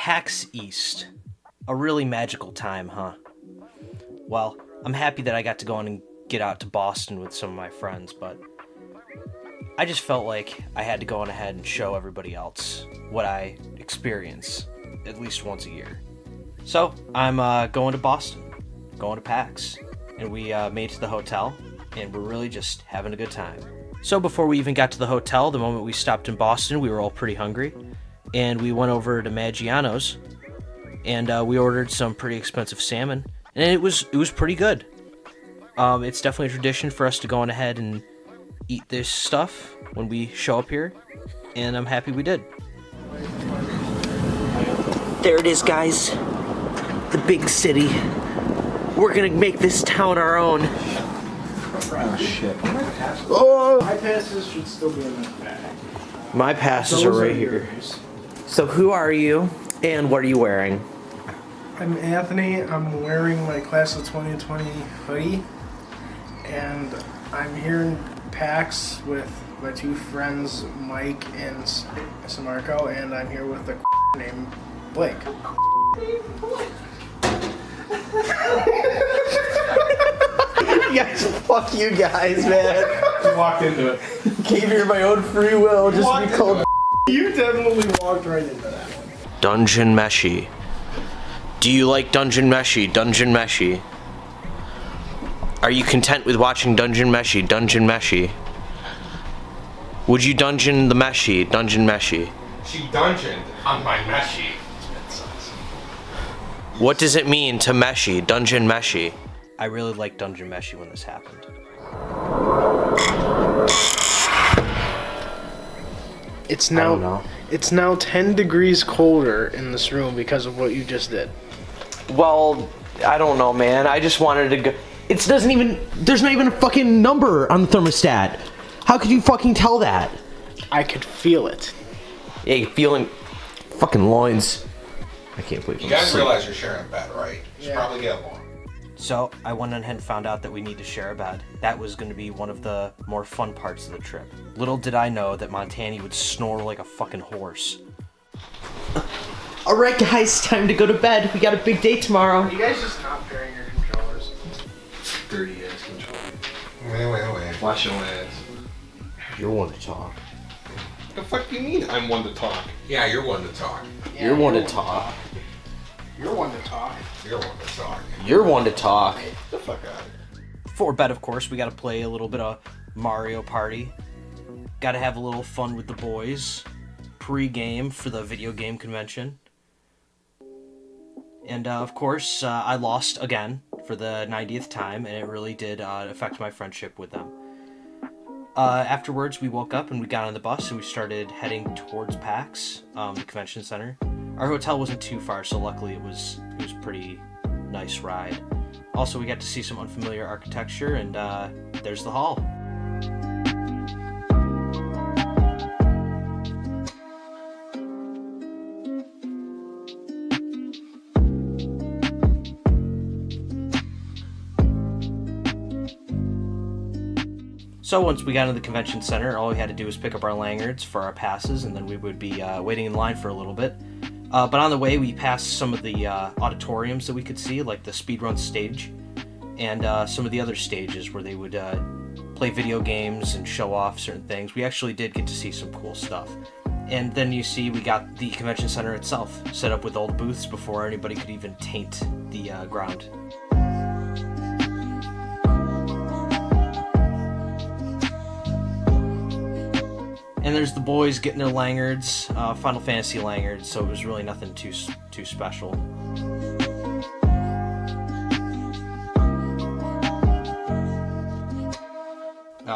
PAX EAST. A really magical time, huh? Well, I'm happy that I got to go on and get out to Boston with some of my friends, but I just felt like I had to go on ahead and show everybody else what I experience at least once a year. So, I'm going to Boston, going to PAX, and we made it to the hotel, and we're really just having a good time. So before we even got to the hotel, the moment we stopped in Boston, we were all pretty hungry, and we went over to Maggiano's, and we ordered some pretty expensive salmon, and it was pretty good. It's definitely a tradition for us to go on ahead and eat this stuff when we show up here, and I'm happy we did. There it is, guys. The big city. We're gonna make this town our own. Oh shit. Oh! My passes should still be in this bag. My passes are right here. So who are you, and what are you wearing? I'm Anthony. I'm wearing my class of 2020 hoodie, and I'm here in PAX with my two friends, Mike and Samarco, and I'm here with a named Blake. Guys, fuck you guys, man. You walked into it. Came here by own free will, just to be called. You definitely walked right into that one. Dungeon Meshy. Do you like Dungeon Meshy? Dungeon Meshy. Are you content with watching Dungeon Meshy? Dungeon Meshy. Would you dungeon the Meshy? Dungeon Meshy. She dungeoned on my meshy. What does it mean to Meshy? Dungeon Meshy. I really liked Dungeon Meshy when this happened. It's now 10 degrees colder in this room because of what you just did. Well, I don't know, man. I just wanted to go. There's not even a fucking number on the thermostat. How could you fucking tell that? I could feel it. Yeah, you're feeling fucking loins. I can't believe you guys realize you're sharing a bed, right? You should probably get along. So I went ahead and found out that we need to share a bed. That was going to be one of the more fun parts of the trip. Little did I know that Montani would snore like a fucking horse. Alright guys, time to go to bed. We got a big day tomorrow. Are you guys just not pairing your controllers? Dirty ass controller. Wait. Wash your ass. You're one to talk. The fuck do you mean I'm one to talk? Yeah, you're one to talk. Yeah, you're one to talk. You're one to talk. You're one to talk. You're one to talk. Get the fuck out of here. Before bed, of course, we gotta play a little bit of Mario Party. Gotta have a little fun with the boys. Pre-game for the video game convention. And of course, I lost again for the 90th time, and it really did affect my friendship with them. Afterwards, we woke up and we got on the bus and we started heading towards PAX, the convention center. Our hotel wasn't too far, so luckily it was a pretty nice ride. Also, we got to see some unfamiliar architecture, and there's the hall. So once we got into the convention center, all we had to do was pick up our lanyards for our passes, and then we would be waiting in line for a little bit. But on the way, we passed some of the auditoriums that we could see, like the speedrun stage, and some of the other stages where they would play video games and show off certain things. We actually did get to see some cool stuff. And then you see we got the convention center itself set up with all the booths before anybody could even taint the ground. And there's the boys getting their lanyards, Final Fantasy lanyards, so it was really nothing too special.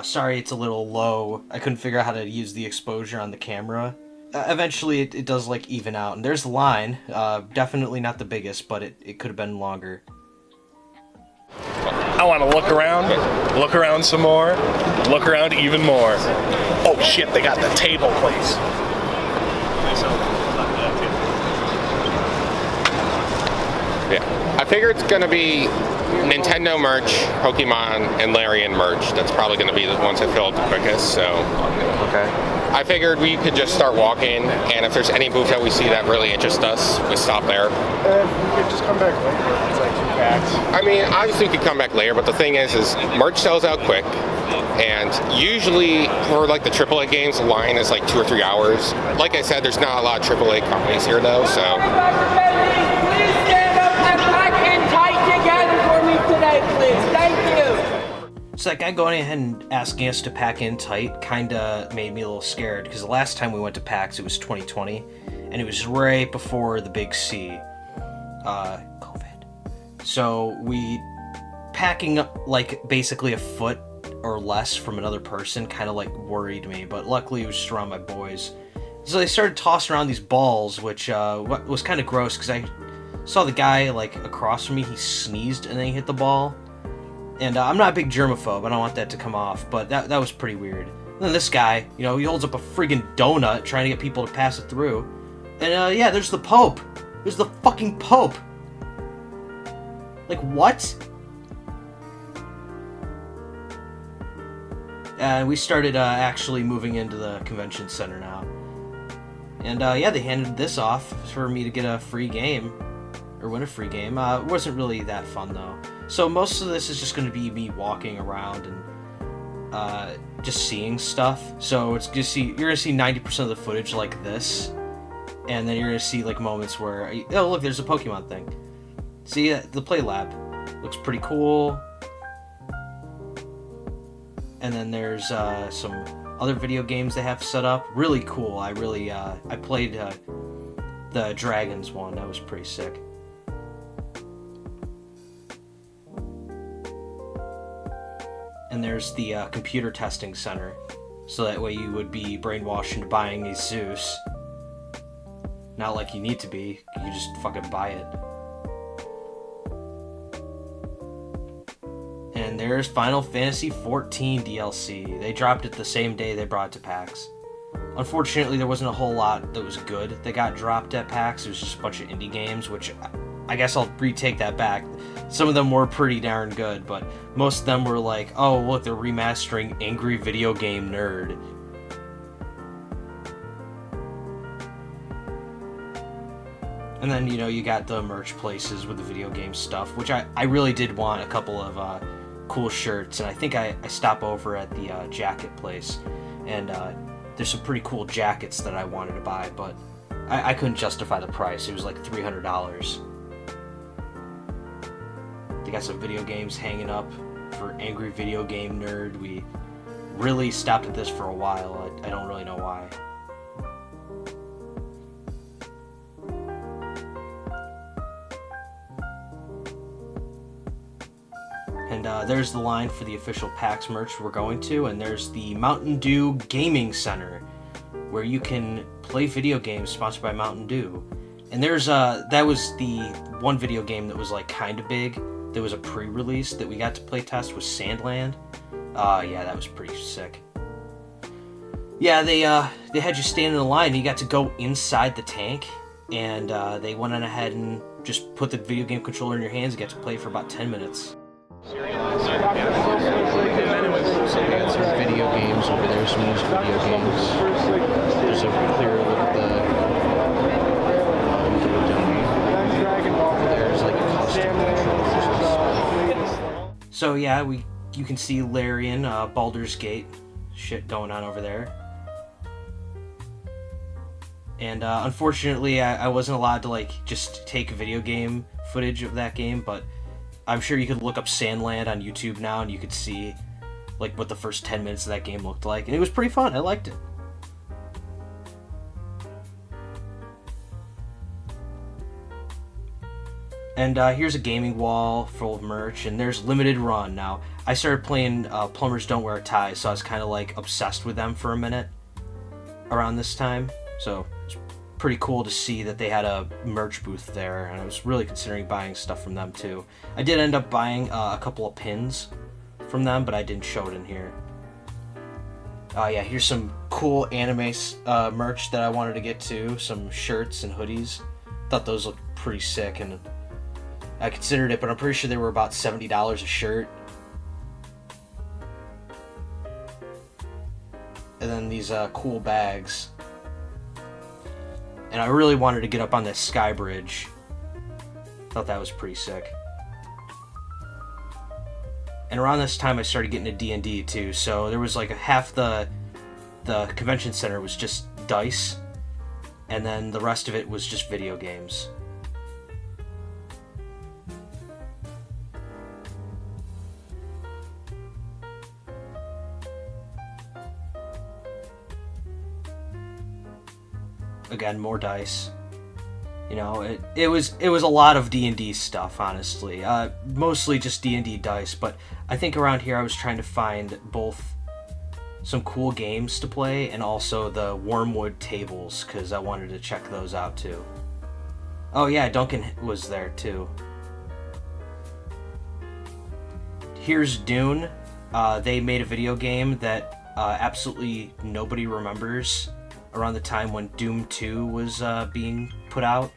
Sorry, it's a little low. I couldn't figure out how to use the exposure on the camera. Eventually, it does like even out, and there's the line. Definitely not the biggest, but it could have been longer. I want to look around some more, look around even more. Oh shit, they got the table place. Yeah, I figure it's gonna be Nintendo merch, Pokemon, and Larian merch. That's probably going to be the ones that fill up the quickest. So Okay. I figured we could just start walking, and if there's any booth that we see that really interests us, we stop there. We could just come back later. It's like 2 packs. I mean, obviously we could come back later, but the thing is merch sells out quick, and usually for like the AAA games, the line is like 2 or 3 hours. Like I said, there's not a lot of AAA companies here though, so. Please stand up and pack in tight together for me today, please. Thank you. So that guy going ahead and asking us to pack in tight kinda made me a little scared, because the last time we went to PAX, it was 2020, and it was right before the big C, COVID. So we packing up like basically a foot or less from another person kind of like worried me, but luckily it was just around my boys. So they started tossing around these balls, which was kind of gross, because I saw the guy like across from me, he sneezed and then he hit the ball. And I'm not a big germaphobe, I don't want that to come off, but that was pretty weird. And then this guy, you know, he holds up a friggin' donut trying to get people to pass it through. And yeah, there's the Pope. There's the fucking Pope. Like, what? We started actually moving into the convention center now. And yeah, they handed this off for me to get a free game. Or win a free game. It wasn't really that fun though. So most of this is just going to be me walking around and just seeing stuff. So it's just you're going to see 90% of the footage like this, and then you're going to see like moments where, oh look, there's a Pokemon thing. See, the Play Lab looks pretty cool. And then there's some other video games they have set up. Really cool. I played the Dragons one. That was pretty sick. And there's the computer testing center, so that way you would be brainwashed into buying a Zeus. Not like you need to be, you just fucking buy it. And there's Final Fantasy XIV DLC. They dropped it the same day they brought it to PAX. Unfortunately, there wasn't a whole lot that was good that got dropped at PAX. It was just a bunch of indie games, which I guess I'll retake that back. Some of them were pretty darn good, but most of them were like, oh, look, they're remastering Angry Video Game Nerd. And then, you know, you got the merch places with the video game stuff, which I really did want a couple of cool shirts, and I think I stopped over at the jacket place, and there's some pretty cool jackets that I wanted to buy, but I couldn't justify the price. It was like $300. They got some video games hanging up for Angry Video Game Nerd. We really stopped at this for a while. I don't really know why. And there's the line for the official PAX merch we're going to, and there's the Mountain Dew Gaming Center, where you can play video games sponsored by Mountain Dew. And there's that was the one video game that was like kind of big. There was a pre-release that we got to play test with Sandland. Yeah, that was pretty sick. Yeah, they had you stand in a line, and you got to go inside the tank, and they went on ahead and just put the video game controller in your hands and get to play for about 10 minutes. So we got some video games over there, some used video games. There's a clear look at the there's like a costume. So yeah, you can see Larian, Baldur's Gate shit going on over there. And unfortunately, I wasn't allowed to like just take video game footage of that game, but I'm sure you could look up Sandland on YouTube now and you could see like what the first 10 minutes of that game looked like, and it was pretty fun. I liked it. And here's a gaming wall full of merch, and there's Limited Run. Now, I started playing Plumbers Don't Wear Ties, so I was kind of like obsessed with them for a minute around this time. So it's pretty cool to see that they had a merch booth there, and I was really considering buying stuff from them too. I did end up buying a couple of pins from them, but I didn't show it in here. Yeah, here's some cool anime merch that I wanted to get to, some shirts and hoodies. Thought those looked pretty sick, and I considered it, but I'm pretty sure they were about $70 a shirt. And then these cool bags. And I really wanted to get up on this sky bridge. Thought that was pretty sick. And around this time I started getting into D&D too, so there was like half the convention center was just dice, and then the rest of it was just video games. Again, more dice. You know, it was a lot of D&D stuff, honestly. Mostly just D&D dice, but I think around here I was trying to find both some cool games to play and also the Wormwood tables, because I wanted to check those out too. Oh yeah, Duncan was there too. Here's Dune. They made a video game that absolutely nobody remembers around the time when Doom 2 was being put out.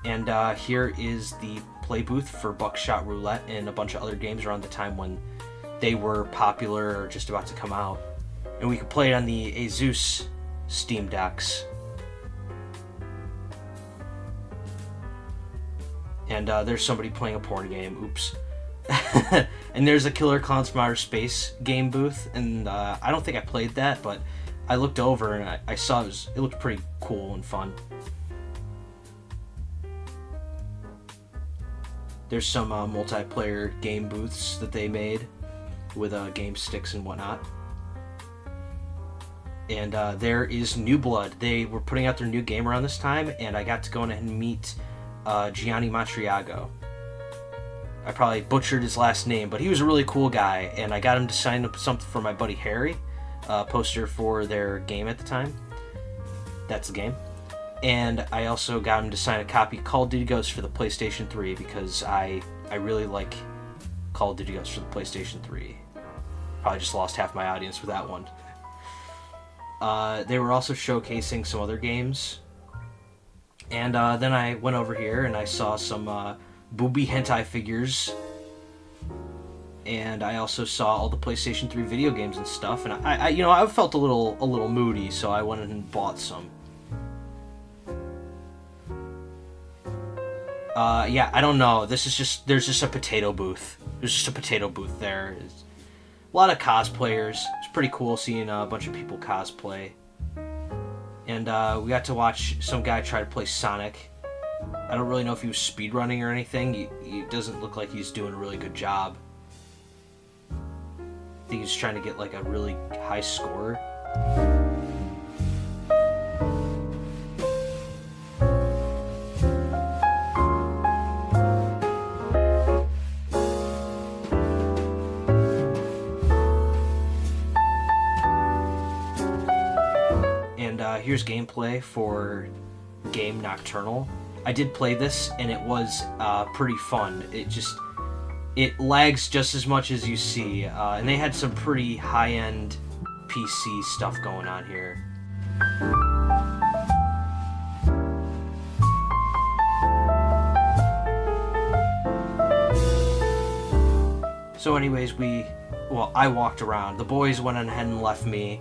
And here is the play booth for Buckshot Roulette and a bunch of other games around the time when they were popular or just about to come out. And we could play it on the Asus Steam Decks. And there's somebody playing a porn game. Oops. And there's a Killer Clowns from Outer Space game booth. And I don't think I played that, but I looked over and I saw it looked pretty cool and fun. There's some multiplayer game booths that they made with game sticks and whatnot. And there is New Blood. They were putting out their new game around this time, and I got to go in and meet Gianni Matriago. I probably butchered his last name, but he was a really cool guy, and I got him to sign up something for my buddy Harry, poster for their game at the time. That's the game. And I also got him to sign a copy of Call of Duty Ghosts for the PlayStation 3 because I really like Call of Duty Ghosts for the PlayStation 3. Probably just lost half my audience with that one. They were also showcasing some other games. And then I went over here and I saw some booby hentai figures. And I also saw all the PlayStation 3 video games and stuff. And I felt a little moody, so I went and bought some. Yeah, I don't know. There's just a potato booth. There's just a potato booth there. It's a lot of cosplayers. It's pretty cool seeing a bunch of people cosplay. And we got to watch some guy try to play Sonic. I don't really know if he was speedrunning or anything. He doesn't look like he's doing a really good job. I think he's trying to get like a really high score. Here's gameplay for game Nocturnal. I did play this and it was pretty fun. It lags just as much as you see, and they had some pretty high-end PC stuff going on here. So anyways, I walked around. The boys went ahead and left me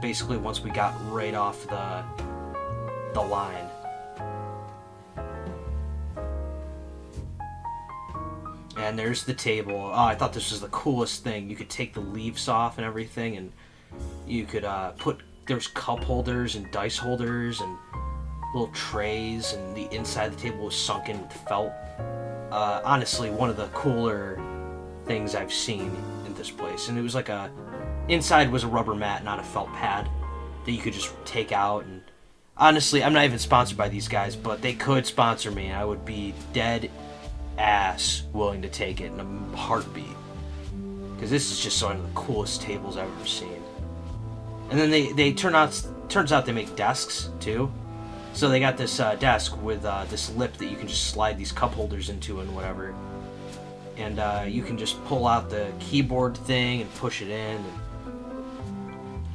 basically once we got right off the line. And there's the table. Oh, I thought this was the coolest thing. You could take the leaves off and everything, and you could there's cup holders and dice holders and little trays, and the inside of the table was sunken with felt. Honestly, one of the cooler things I've seen in this place. And it was like inside was a rubber mat, not a felt pad that you could just take out. And honestly, I'm not even sponsored by these guys, but they could sponsor me and I would be dead ass willing to take it in a heartbeat, because this is just one of the coolest tables I've ever seen. And then they turns out they make desks too. So they got this desk with this lip that you can just slide these cup holders into and whatever. And you can just pull out the keyboard thing and push it in.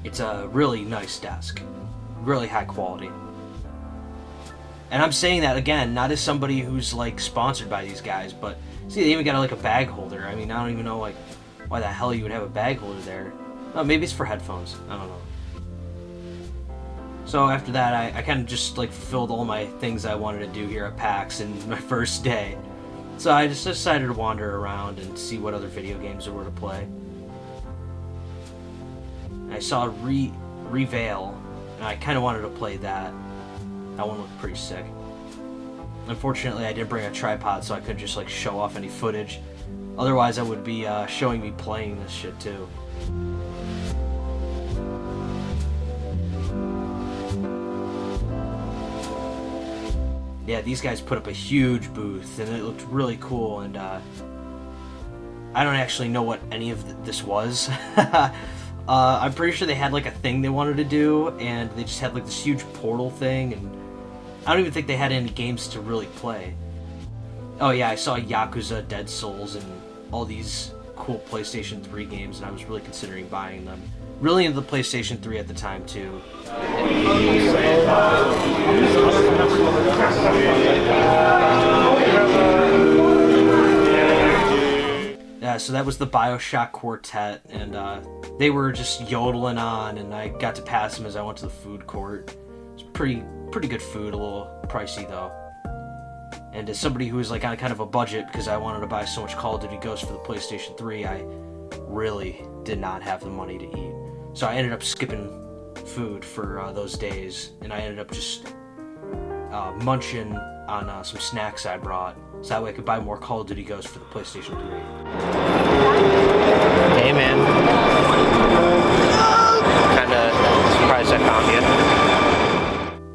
It's a really nice desk. Really high quality. And I'm saying that again, not as somebody who's like sponsored by these guys, but see, they even got like a bag holder. I mean, I don't even know like why the hell you would have a bag holder there. Oh, maybe it's for headphones. I don't know. So after that, I kind of just like fulfilled all my things I wanted to do here at PAX in my first day. So I just decided to wander around and see what other video games there were to play. I saw Reveal, and I kind of wanted to play that. That one looked pretty sick. Unfortunately, I didn't bring a tripod, so I couldn't just like show off any footage. Otherwise, I would be showing me playing this shit too. Yeah, these guys put up a huge booth, and it looked really cool, and I don't actually know what any of this was. I'm pretty sure they had like a thing they wanted to do, and they just had like this huge portal thing, and I don't even think they had any games to really play. Oh yeah, I saw Yakuza, Dead Souls, and all these cool PlayStation 3 games, and I was really considering buying them. Really into the PlayStation 3 at the time too. Yeah, so that was the BioShock Quartet, and they were just yodeling on, and I got to pass them as I went to the food court. It's pretty good food, a little pricey though. And as somebody who was like on kind of a budget, because I wanted to buy so much Call of Duty Ghosts for the PlayStation 3, I really did not have the money to eat. So I ended up skipping food for those days, and I ended up just munching on some snacks I brought, so that way I could buy more Call of Duty Ghosts for the PlayStation 3. Hey man. Kinda surprised I found you.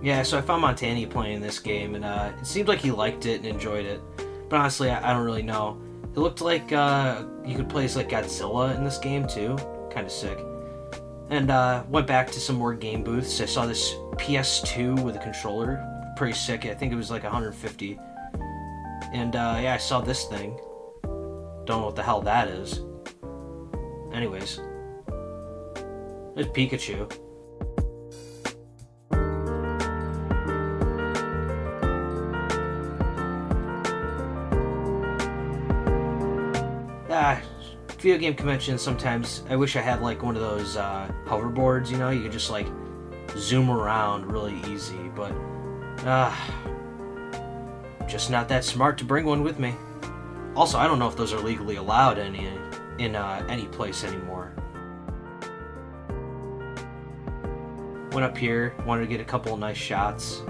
Yeah, so I found Montani playing this game, and it seemed like he liked it and enjoyed it. But honestly, I don't really know. It looked like you could play as like Godzilla in this game too. Kinda sick. And went back to some more game booths. I saw this PS2 with a controller. Pretty sick. I think it was like 150. And yeah, I saw this thing. Don't know what the hell that is. Anyways. There's Pikachu. Video game conventions, sometimes I wish I had like one of those hoverboards, you know, you could just like zoom around really easy, but just not that smart to bring one with me. Also, I don't know if those are legally allowed in any place anymore. Went up here, wanted to get a couple of nice shots.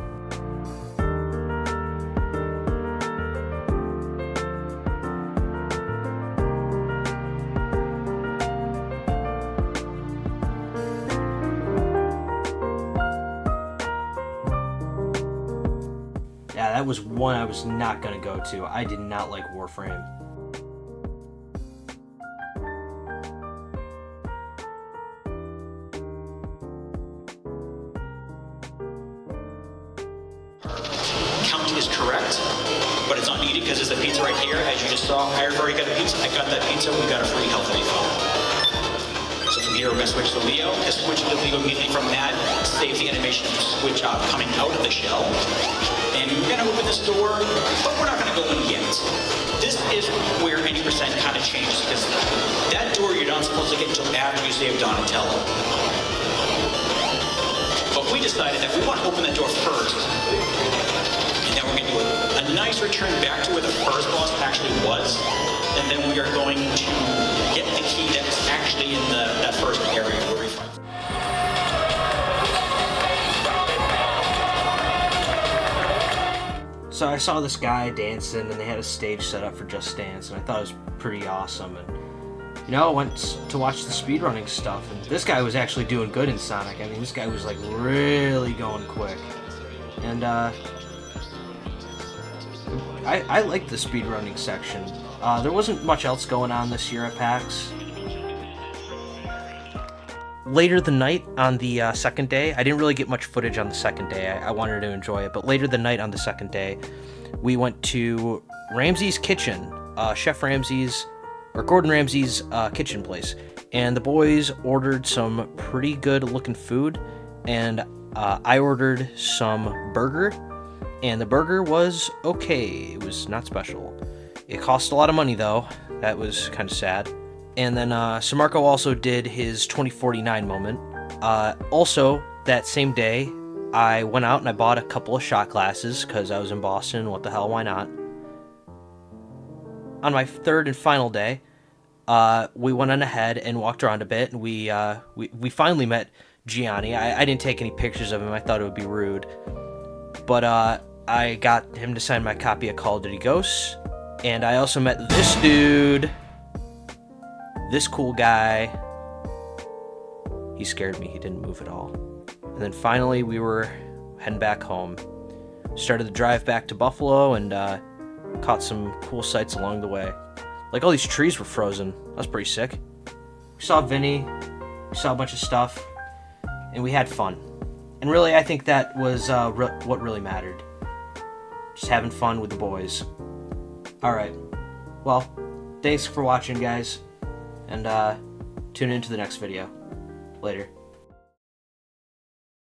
Yeah, that was one I was not going to go to. I did not like Warframe. Count is correct, but it's not needed because there's the pizza right here. As you just saw, I already got a pizza. I got that pizza. We got a free healthy phone. So from here, we're going to switch to Leo. To switch to Leo immediately from that, save the animation of the switch coming out of the shell. And we're going to open this door, but we're not going to go in yet. This is where any percent kind of changes, because that door you're not supposed to get until after you save Donatello. But we decided that we want to open that door first, and then we're going to do a nice return back to where the first boss actually was, and then we are going to get the key that was actually in that first area where we find. So I saw this guy dancing, and they had a stage set up for Just Dance, and I thought it was pretty awesome. And you know, I went to watch the speedrunning stuff, and this guy was actually doing good in Sonic. I mean, this guy was like really going quick, and I liked the speedrunning section. There wasn't much else going on this year at PAX. Later the night on the second day, I didn't really get much footage on the second day. I wanted to enjoy it, but later the night on the second day, we went to Ramsay's Kitchen, Chef Ramsay's, or Gordon Ramsay's kitchen place, and the boys ordered some pretty good looking food, and I ordered some burger, and the burger was okay. It was not special. It cost a lot of money though. That was kind of sad. And then so Marco also did his 2049 moment. Also, that same day, I went out and I bought a couple of shot glasses because I was in Boston. What the hell, why not? On my third and final day, we went on ahead and walked around a bit, and we finally met Gianni. I didn't take any pictures of him. I thought it would be rude. But I got him to sign my copy of Call of Duty Ghosts, and I also met this dude. This cool guy. He scared me. He didn't move at all. And then finally we were heading back home. Started the drive back to Buffalo and caught some cool sights along the way. Like all these trees were frozen. That was pretty sick. We saw Vinny. We saw a bunch of stuff. And we had fun. And really, I think that was what really mattered. Just having fun with the boys. Alright. Well, thanks for watching, guys. And tune in to the next video. Later.